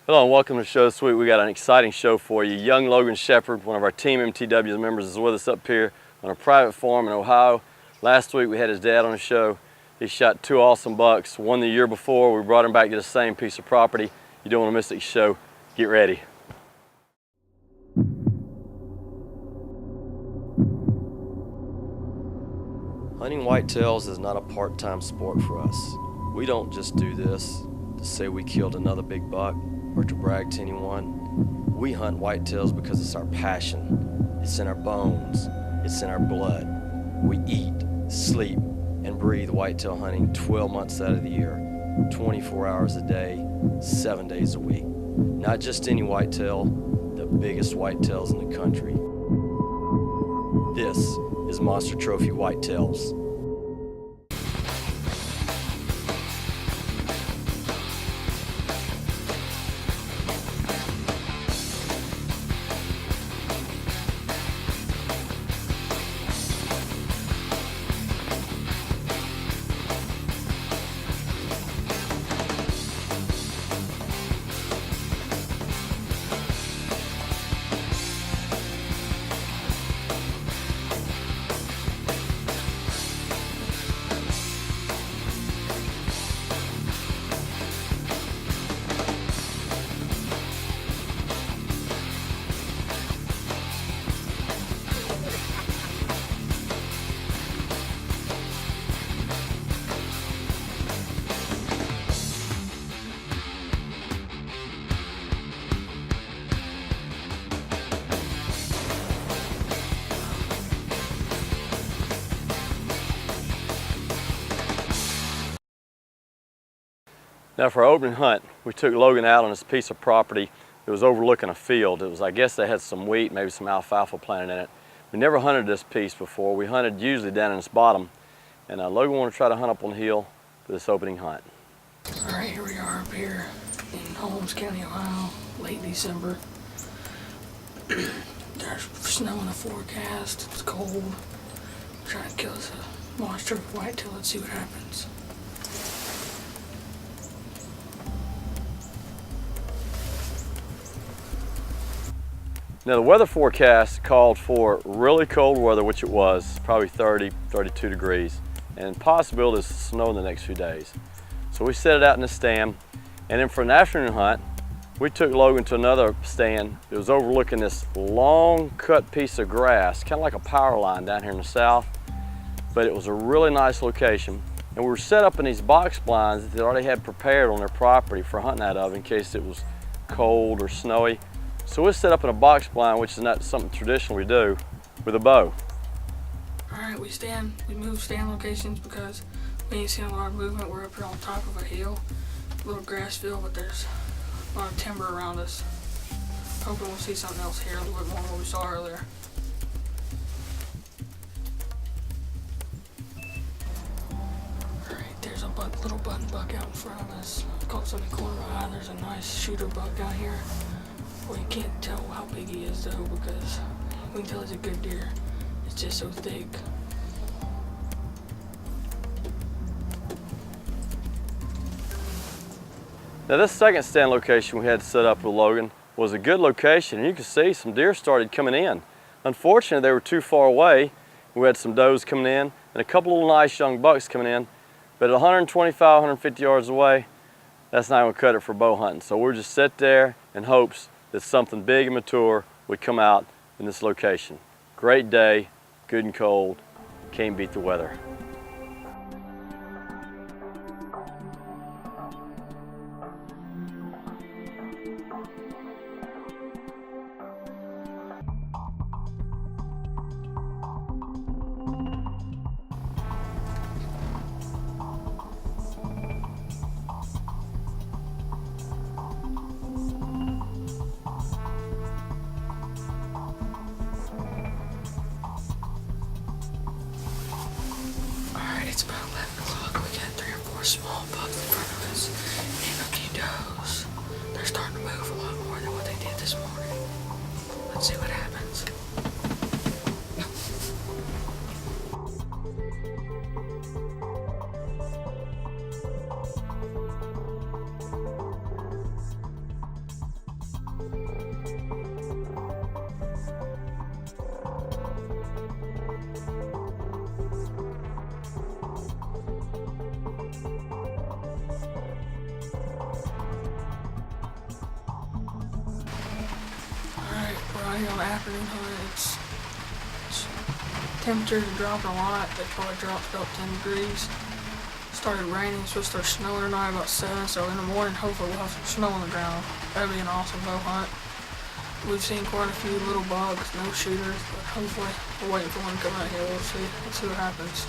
Hello and welcome to the show this week. We got an exciting show for you. Young Logan Shepherd, one of our Team MTW members, is with us up here on a private farm in Ohio. Last week we had his dad on the show. He shot 2 awesome bucks. One the year before. We brought him back to the same piece of property. You don't want to miss the show. Get ready. Hunting whitetails is not a part-time sport for us. We don't just do this to say we killed another big buck or to brag to anyone. We hunt whitetails because it's our passion. It's in our bones. It's in our blood. We eat, sleep, and breathe whitetail hunting 12 months out of the year, 24 hours a day, 7 days a week. Not just any whitetail, the biggest whitetails in the country. This is Monster Trophy Whitetails. Now for our opening hunt, we took Logan out on this piece of property that was overlooking a field. It was, I guess they had some wheat, maybe some alfalfa planted in it. We never hunted this piece before. We hunted usually down in this bottom. And Logan wanted to try to hunt up on the hill for this opening hunt. All right, here we are up here in Holmes County, Ohio, late December. There's snow in the forecast, it's cold. We're trying to kill us a monster whitetail. Let's see what happens. Now the weather forecast called for really cold weather, which it was, probably 30, 32 degrees, and possibility of snow in the next few days. So we set it out in the stand, and then for an afternoon hunt, we took Logan to another stand that was overlooking this long cut piece of grass, kind of like a power line down here in the south, but it was a really nice location. And we were set up in these box blinds that they already had prepared on their property for hunting out of in case it was cold or snowy. So we're set up in a box blind, which is not something traditional we do, with a bow. All right, we move stand locations because we ain't seeing a lot of movement. We're up here on top of a hill, a little grass field, but there's a lot of timber around us. Hoping we'll see something else here, a little bit more than what we saw earlier. All right, there's a little button buck out in front of us. Caught something in the corner of my eye. There's a nice shooter buck down here. Well, you can't tell how big he is though, because we can tell he's a good deer. It's just so thick. Now this second stand location we had set up with Logan was a good location, and you can see some deer started coming in. Unfortunately, they were too far away. We had some does coming in and a couple of nice young bucks coming in, but at 125, 150 yards away, that's not going to cut it for bow hunting. So we'll just sit there in hopes that something big and mature would come out in this location. Great day, good and cold, can't beat the weather. It's about 11 o'clock. We got 3 or 4 small bucks in front of us and a few does. They're starting to move a lot more than what they did this morning. Let's see what happens. out here on the afternoon hunt. Temperatures are dropping a lot. They probably dropped about 10 degrees. Started raining. It's supposed to start snowing tonight about 7. So in the morning, hopefully we'll have some snow on the ground. That'd be an awesome bow hunt. We've seen quite a few little bugs, no shooters, but hopefully we're waiting for one to come out here. We'll see. Let's see what happens.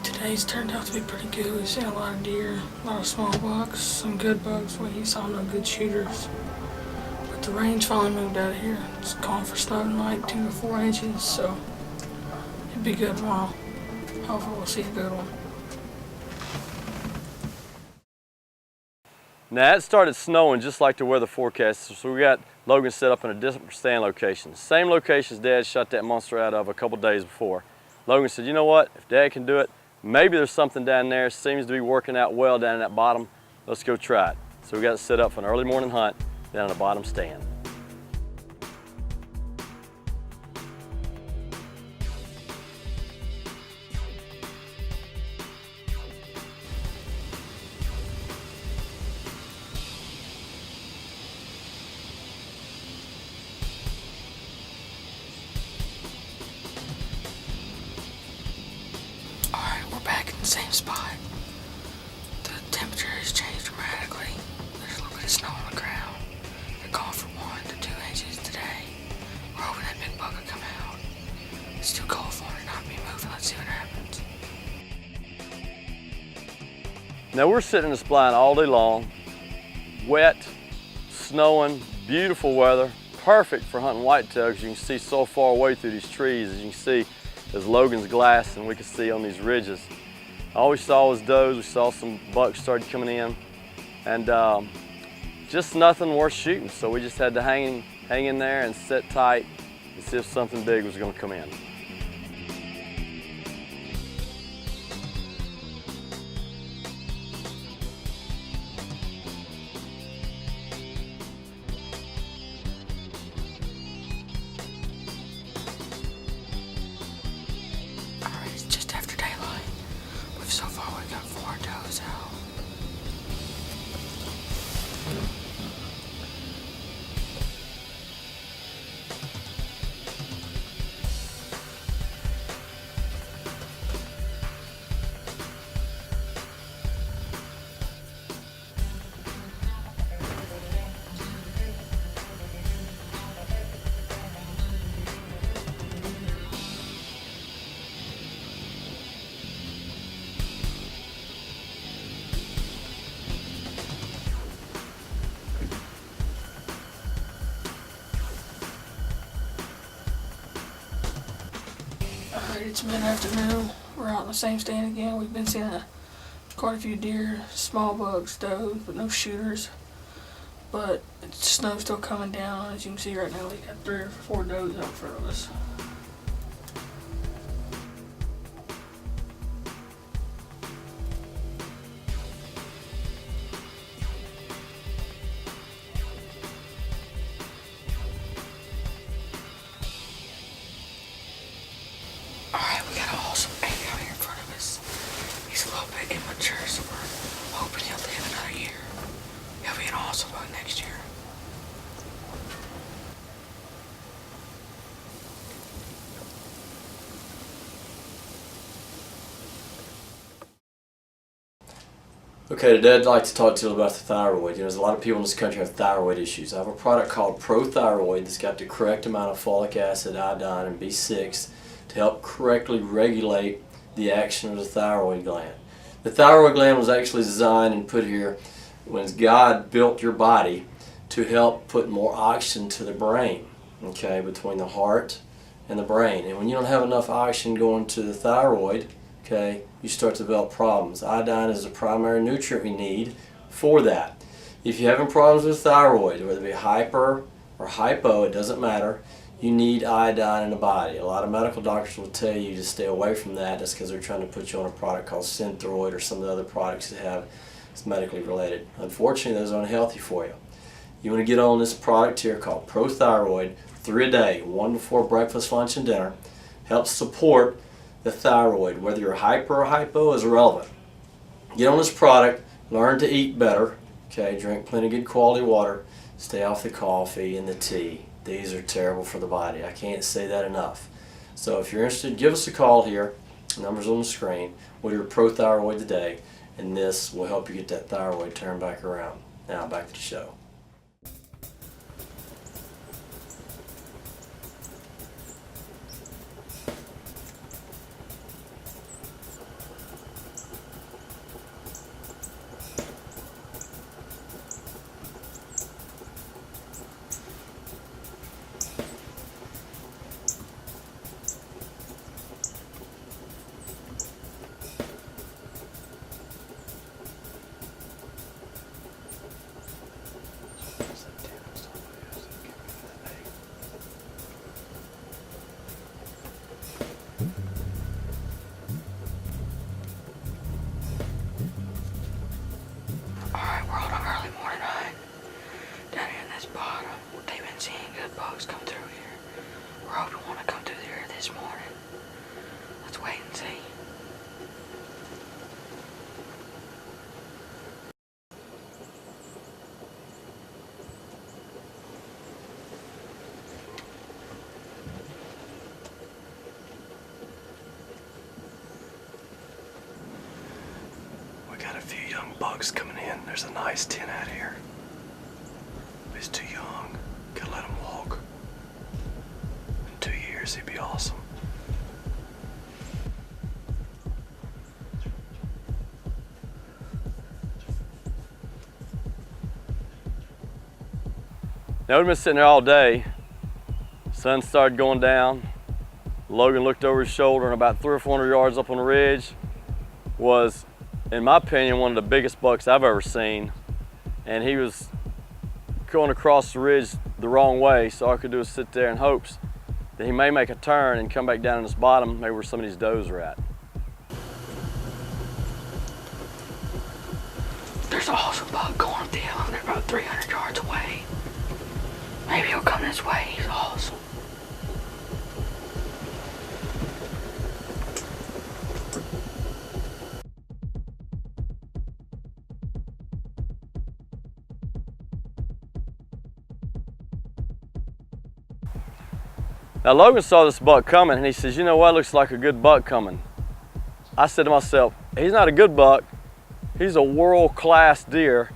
Today's turned out to be pretty good. We've seen a lot of deer, a lot of small bucks, some good bugs. We saw no good shooters. But the rain's finally moved out of here. It's calling for snow tonight, 2 to 4 inches, so it'd be good tomorrow. Hopefully we'll see a good one. Now it started snowing just like the weather forecast, so we got Logan set up in a different stand location. Same location as Dad shot that monster out of a couple days before. Logan said, you know what, if Dad can do it, maybe there's something down there. Seems to be working out well down in that bottom. Let's go try it. So we got it set up for an early morning hunt down in the bottom stand. Same spot. The temperature has changed dramatically. There's a little bit of snow on the ground. They're calling for 1 to 2 inches today. We're hoping that big bug will come out. It's too cold for it to not be moving. Let's see what happens. Now we're sitting in this blind all day long. Wet, snowing, beautiful weather. Perfect for hunting whitetail because you can see so far away through these trees. As you can see, there's Logan's glass and we can see on these ridges. All we saw was does. We saw some bucks started coming in, and just nothing worth shooting. So we just had to hang in there and sit tight and see if something big was going to come in. So far we got 4 does out. It's mid-afternoon. We're out in the same stand again. We've been seeing quite a few deer, small bugs, does, but no shooters. But snow's still coming down. As you can see right now, we got 3 or 4 does out in front of us. Alright, we got an awesome egg out here in front of us. He's a little bit immature, so we're hoping he'll live another year. He'll be an awesome bug next year. Okay, today I'd like to talk to you about the thyroid. There's a lot of people in this country have thyroid issues. I have a product called ProThyroid that's got the correct amount of folic acid, iodine, and B6 to help correctly regulate the action of the thyroid gland. The thyroid gland was actually designed and put here when God built your body to help put more oxygen to the brain, okay, between the heart and the brain. And when you don't have enough oxygen going to the thyroid, okay, you start to develop problems. Iodine is the primary nutrient we need for that. If you're having problems with thyroid, whether it be hyper or hypo, it doesn't matter, you need iodine in the body. A lot of medical doctors will tell you to stay away from that. That's because they're trying to put you on a product called Synthroid or some of the other products that have it's medically related. Unfortunately, those are unhealthy for you. you want to get on this product here called ProThyroid, 3 a day, 1 before breakfast, lunch, and dinner. Helps support the thyroid. Whether you're hyper or hypo is irrelevant. Get on this product, learn to eat better, okay, drink plenty of good quality water, stay off the coffee and the tea. These are terrible for the body. I can't say that enough. So if you're interested, give us a call here. Numbers on the screen. With your ProThyroid today, and this will help you get that thyroid turned back around. Now back to the show. Alright, we're on an early morning ride. Down here in this bottom, they've been seeing good bugs come through here. We're hoping one to come through here this morning. Let's wait and see. We got a few young bugs coming in. There's a nice 10 out here. He's too young. Gotta let him walk. In 2 years, he'd be awesome. Now we've been sitting there all day. Sun started going down. Logan looked over his shoulder, and about 300 or 400 yards up on the ridge was, in my opinion, one of the biggest bucks I've ever seen. And he was going across the ridge the wrong way, so all I could do was sit there in hopes that he may make a turn and come back down in this bottom, maybe where some of these does are at. There's an awesome buck going up the hill. They're about 300 yards away. Maybe he'll come this way. He's awesome. Now Logan saw this buck coming and he says, you know what, looks like a good buck coming. I said to myself, he's not a good buck, he's a world-class deer.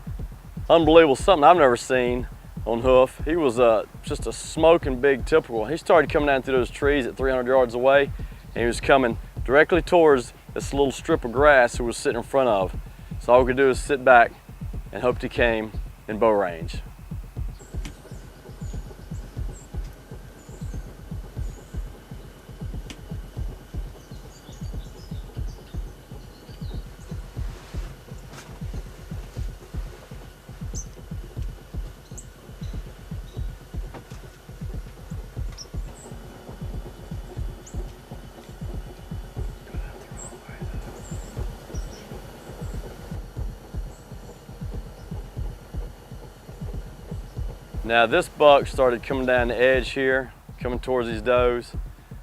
Unbelievable, something I've never seen on hoof. He was just a smoking big typical. He started coming down through those trees at 300 yards away, and he was coming directly towards this little strip of grass he was sitting in front of. So all we could do is sit back and hoped he came in bow range. Now this buck started coming down the edge here, coming towards these does.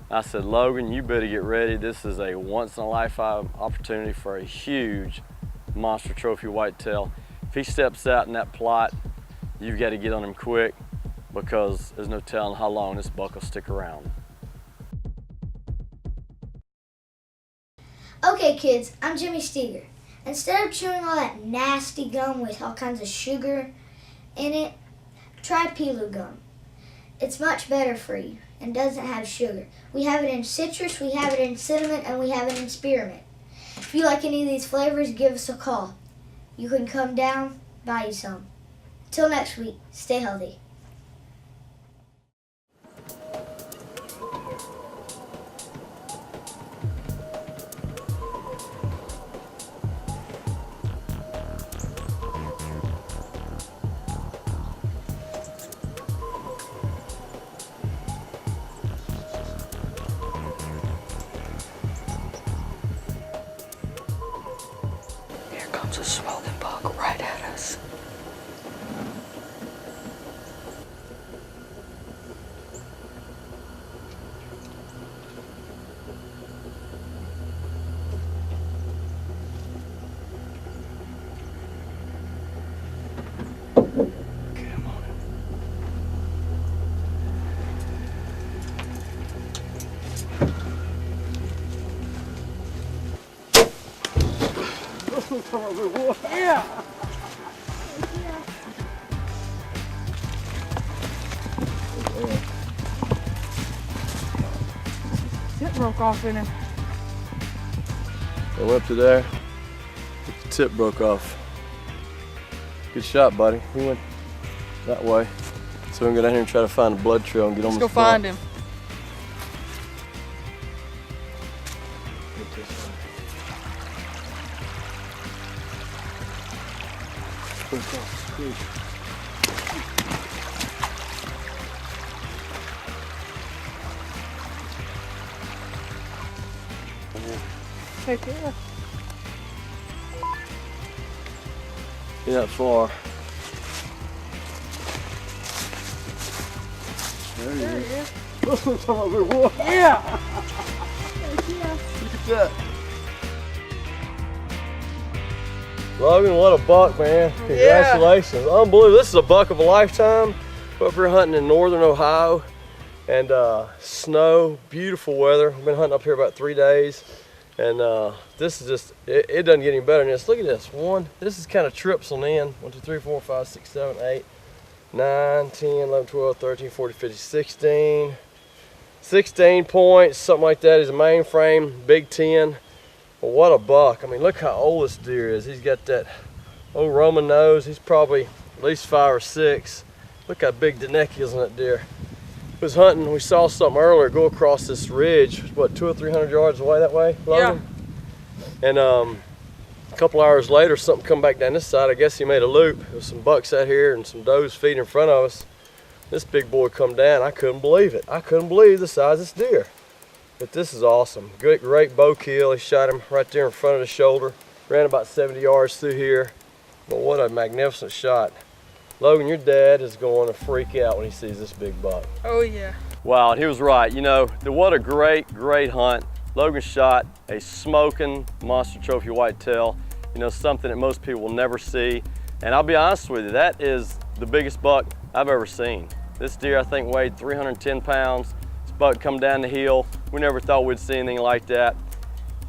I said, Logan, you better get ready. This is a once-in-a-lifetime opportunity for a huge monster trophy whitetail. If he steps out in that plot, you've got to get on him quick because there's no telling how long this buck will stick around. Okay kids, I'm Jimmy Steger. Instead of chewing all that nasty gum with all kinds of sugar in it, try Pilu gum. It's much better for you and doesn't have sugar. We have it in citrus, we have it in cinnamon, and we have it in spearmint. If you like any of these flavors, give us a call. You can come down, buy you some. Till next week, stay healthy. Here comes a smoking buck right at us. Yeah. Tip broke off in him. I went up to there. The tip broke off. Good shot, buddy. He went that way. So we're gonna go down here and try to find a blood trail and get on Let's the go find him. Heck yeah. You're not far. There he is. Yeah. Look at that. Logan, what a buck, man. Congratulations. Unbelievable. This is a buck of a lifetime. We're up here hunting in northern Ohio. And snow, beautiful weather. We've been hunting up here about 3 days. And this is just, it doesn't get any better than this. Look at this. This is kind of tripsing in. 1, 2, 3, 4, 5, 6, 7, 8, 9, 10, 11, 12, 13, 14, 15, 16. 16 points, something like that. He's a mainframe, Big 10. But what a buck. I mean, look how old this deer is. He's got that old Roman nose. He's probably at least 5 or 6. Look how big the neck is on that deer. Was hunting, we saw something earlier go across this ridge, what, 200 or 300 yards away that way, Logan? Yeah. And a couple hours later, something come back down this side. I guess he made a loop. There was some bucks out here and some does feeding in front of us. This big boy come down. I couldn't believe it. I couldn't believe the size of this deer. But this is awesome. Great bow kill. He shot him right there in front of the shoulder. Ran about 70 yards through here. But what a magnificent shot. Logan, your dad is going to freak out when he sees this big buck. Oh yeah. Wow, and he was right. You know, what a great hunt. Logan shot a smoking monster trophy whitetail. You know, something that most people will never see. And I'll be honest with you, that is the biggest buck I've ever seen. This deer, I think, weighed 310 pounds. This buck come down the hill. We never thought we'd see anything like that.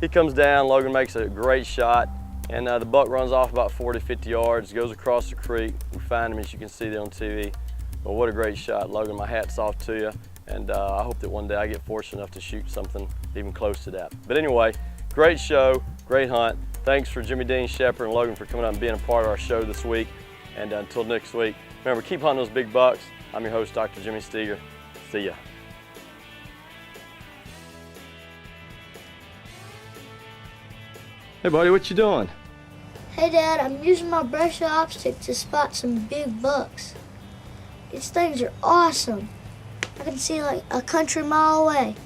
He comes down, Logan makes a great shot. And the buck runs off about 40, 50 yards, goes across the creek. We find him, as you can see there on TV. But what a great shot, Logan. My hat's off to you. And I hope that one day I get fortunate enough to shoot something even close to that. But anyway, great show, great hunt. Thanks for Jimmy Dean, Shepherd, and Logan for coming out and being a part of our show this week. And until next week, remember, keep hunting those big bucks. I'm your host, Dr. Jimmy Steger. See ya. Hey buddy, what you doing? Hey Dad, I'm using my brush optic to spot some big bucks. These things are awesome. I can see like a country mile away.